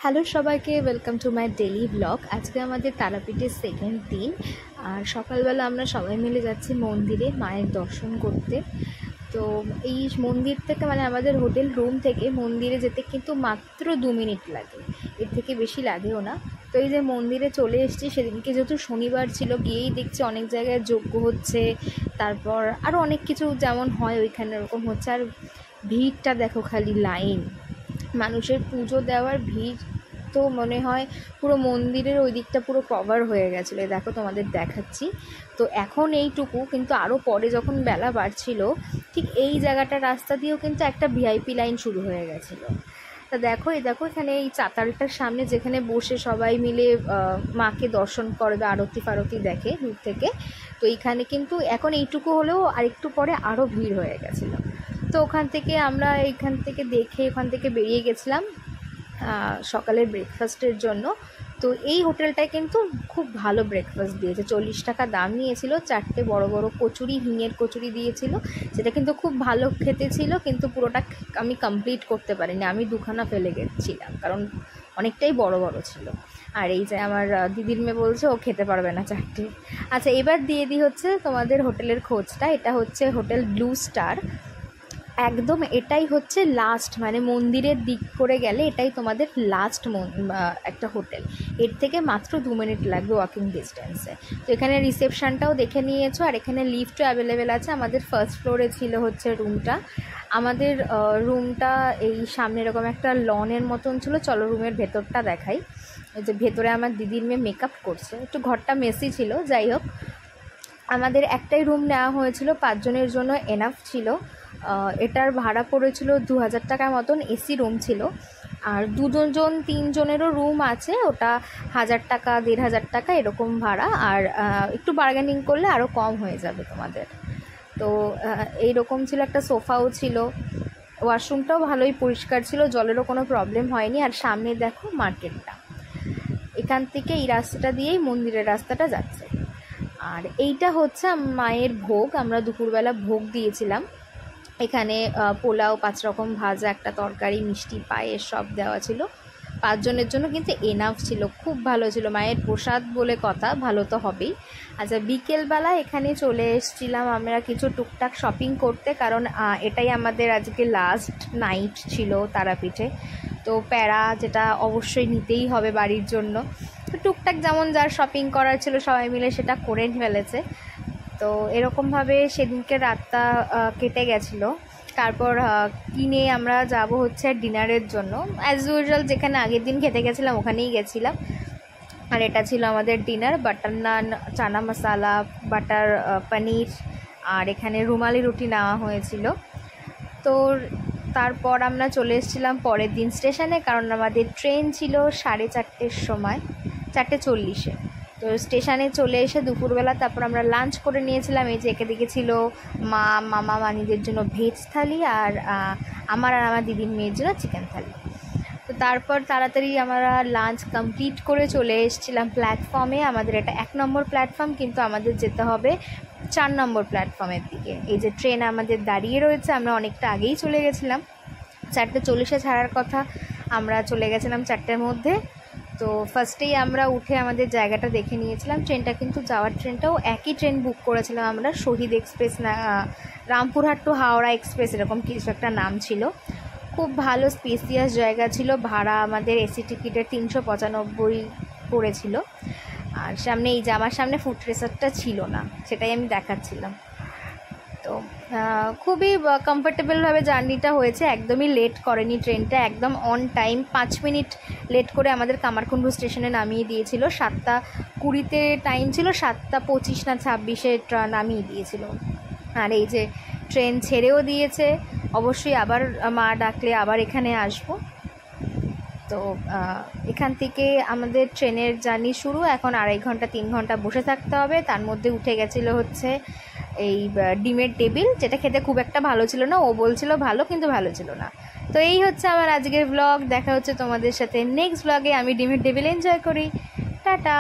Hello সবাইকে, welcome to my daily blog. আজকে আমাদের তারাপীঠের সেকেন্ড দিন। আর সকালবেলা আমরা সবাই মিলে যাচ্ছি মন্দিরে মায়ের দর্শন করতে। তো এই মন্দির থেকে আমাদের হোটেল রুম থেকে মন্দিরে যেতে কিন্তু মাত্র 2 মিনিট লাগে, এর থেকে বেশি লাগেও না। তো এই যে মন্দিরে চলে এসেছি, সেদিনকে যেহেতু শনিবার ছিল, গিয়েই দেখছি অনেক জায়গায় যজ্ঞ হচ্ছে, তারপর আরও অনেক কিছু যেমন হয় ওইখানে ওরকম হচ্ছে। আর ভিড়টা দেখো, খালি লাইন, মানুষের পুজো দেওয়ার ভিড় তো মনে হয় পুরো মন্দিরের ওই দিকটা পুরো কভার হয়ে গেছিলো। দেখো তোমাদের দেখাচ্ছি। তো এখন এইটুকু, কিন্তু আরও পরে যখন বেলা বাড়ছিল, ঠিক এই জায়গাটা রাস্তা দিয়েও কিন্তু একটা ভিআইপি লাইন শুরু হয়ে গেছিলো। তা দেখো এখানে এই চাতালটার সামনে যেখানে বসে সবাই মিলে মাকে দর্শন করে বা আরতি ফারতি দেখে দূর থেকে, তো এইখানে কিন্তু এখন এইটুকু হলেও আরেকটু পরে আরও ভিড় হয়ে গেছিলো। তো ওখান থেকে আমরা ওখান থেকে বেরিয়ে গেছিলাম সকালের ব্রেকফাস্টের জন্য। তো এই হোটেলটায় কিন্তু খুব ভালো ব্রেকফাস্ট দিয়েছে, 40 টাকা দাম নিয়েছিল। 4টে বড় বড় কচুরি, হিঙের কচুরি দিয়েছিল, সেটা কিন্তু খুব ভালো খেতে ছিল, কিন্তু পুরোটা আমি কমপ্লিট করতে পারিনি, আমি 2খানা ফেলে গেছিলাম, কারণ অনেকটাই বড় বড় ছিল। আর এই যে আমার দিদির মেয়ে বলছে ও খেতে পারবে না 4টে। আচ্ছা, এবার দিয়ে দিই হচ্ছে তোমাদের হোটেলের খোঁজটা। এটা হচ্ছে হোটেল ব্লু স্টার, একদম এটাই হচ্ছে লাস্ট, মন্দিরের দিক করে গেলে এটাই তোমাদের লাস্ট একটা হোটেল। এর থেকে মাত্র 2 মিনিট লাগবে ওয়াকিং ডিস্টেন্সে। তো এখানে রিসেপশানটাও দেখে নিয়েছো, আর এখানে লিফটও অ্যাভেলেবেল আছে। আমাদের ফার্স্ট ফ্লোরে ছিল হচ্ছে রুমটা। আমাদের রুমটা এই সামনে এরকম একটা লনের মতন ছিল। চলো রুমের ভেতরটা দেখাই। ওই যে ভেতরে আমার দিদির মেয়ে মেকআপ করছে, একটু ঘরটা মেসি ছিল। যাই হোক, আমাদের একটাই রুম নেওয়া হয়েছিল, 5 জনের জন্য এনাফ ছিল। এটার ভাড়া পড়েছিল 2000 টাকার মতন, এসি রুম ছিল। আর 2-3 জনেরও রুম আছে, ওটা 1000 টাকা 1500 টাকা এরকম ভাড়া। আর একটু বার্গেনিং করলে আরও কম হয়ে যাবে তোমাদের। তো এইরকম ছিল, একটা সোফাও ছিল। ওয়াশরুমটাও ভালোই পরিষ্কার ছিল, জলেরও কোনো প্রবলেম হয়নি। আর সামনে দেখো মার্কেটটা, এখান থেকে এই রাস্তাটা দিয়েই মন্দিরের রাস্তাটা যাচ্ছে। আর এইটা হচ্ছে মায়ের ভোগ, আমরা দুপুরবেলা ভোগ দিয়েছিলাম। এখানে পোলাও, 5 রকম ভাজা, একটা তরকারি, মিষ্টি, পায়েস সব দেওয়া ছিল। 5 জনের জন্য কিন্তু এনাফ ছিল, খুব ভালো ছিল। মায়ের প্রসাদ বলে কথা, ভালো তো হবেই। আচ্ছা, বিকেলবেলা এখানে চলে এসেছিলাম আমরা কিছু টুকটাক শপিং করতে, কারণ এটাই আমাদের আজকে লাস্ট নাইট ছিল তারাপীঠে। তো প্যারা যেটা অবশ্যই নিতেই হবে বাড়ির জন্য, তো টুকটাক যেমন যার শপিং করার ছিল সবাই মিলে সেটা করে ফেলেছে। তো এরকমভাবে সেদিনকে রাতটা কেটে গেছিলো। তারপর কিনে আমরা যাব হচ্ছে ডিনারের জন্য। অ্যাজ ইউজুয়াল যেখানে আগের দিন খেতে গেছিলাম ওখানেই গেছিলাম। আর এটা ছিল আমাদের ডিনার, বাটার নান, চানা মশালা, বাটার পনির, আর এখানে রুমালি রুটি নেওয়া হয়েছিল। তো তারপর আমরা চলে এসেছিলাম পরের দিন স্টেশনে, কারণ আমাদের ট্রেন ছিল 4:30-র সময়, 4:40-এ। তো স্টেশনে চলে এসে দুপুরবেলা তারপর আমরা লাঞ্চ করে নিয়েছিলাম। এই যে এদিকে ছিল মামা মানিদের জন্য ভেজ থালি, আর আমার দিদির মেয়ের জন্য চিকেন থালি। তো তারপর তাড়াতাড়ি আমরা লাঞ্চ কমপ্লিট করে চলে এসেছিলাম প্ল্যাটফর্মে। আমাদের এটা 1 নম্বর প্ল্যাটফর্ম, কিন্তু আমাদের যেতে হবে 4 নম্বর প্ল্যাটফর্মের দিকে। এই যে ট্রেন আমাদের দাঁড়িয়ে রয়েছে, আমরা অনেকটা আগেই চলে গেছিলাম। 4:40-এ ছাড়ার কথা, আমরা চলে গেছিলাম 4টের মধ্যে। তো ফার্স্টেই আমরা উঠে আমাদের জায়গাটা দেখে নিয়েছিলাম। ট্রেনটা কিন্তু যাওয়ার ট্রেনটাও একই ট্রেন বুক করেছিলাম আমরা, শহীদ এক্সপ্রেস না, রামপুরহাট টু হাওড়া এক্সপ্রেস এরকম কিছু একটা নাম ছিল। খুব ভালো স্পেসিয়াস জায়গা ছিল। ভাড়া আমাদের এসি টিকিটের 395 পড়েছিল। আর সামনে এই যে আমার সামনে ফুট রেসারটা ছিল না, সেটাই আমি দেখাচ্ছিলাম। তো খুবই কমফোর্টেবলভাবে জার্নিটা হয়েছে, একদমই লেট করেনি ট্রেনটা, একদম অন টাইম। 5 মিনিট লেট করে আমাদের কামারকুণ্ডু স্টেশনে নামিয়ে দিয়েছিল। 7:20-তে টাইম ছিল, 7:25 না 26-এ নামিয়ে দিয়েছিল। আর এই যে ট্রেন ছেড়েও দিয়েছে, অবশ্যই আবার মা ডাকলে আবার এখানে আসবো। তো এখান থেকে আমাদের ট্রেনের জার্নি শুরু। এখন 2.5 ঘন্টা 3 ঘন্টা বসে থাকতে হবে। তার মধ্যে উঠে গেছিলো হচ্ছে এই ডিমের টেবিল, যেটা খেতে খুব একটা ভালো ছিল না, ও বলছিল ভালো, কিন্তু ভালো ছিল না। তো এই হচ্ছে আমার আজকের ব্লগ। দেখা হচ্ছে তোমাদের সাথে নেক্সট ব্লগে। আমি ডিমের টেবিল এনজয় করি। টাটা।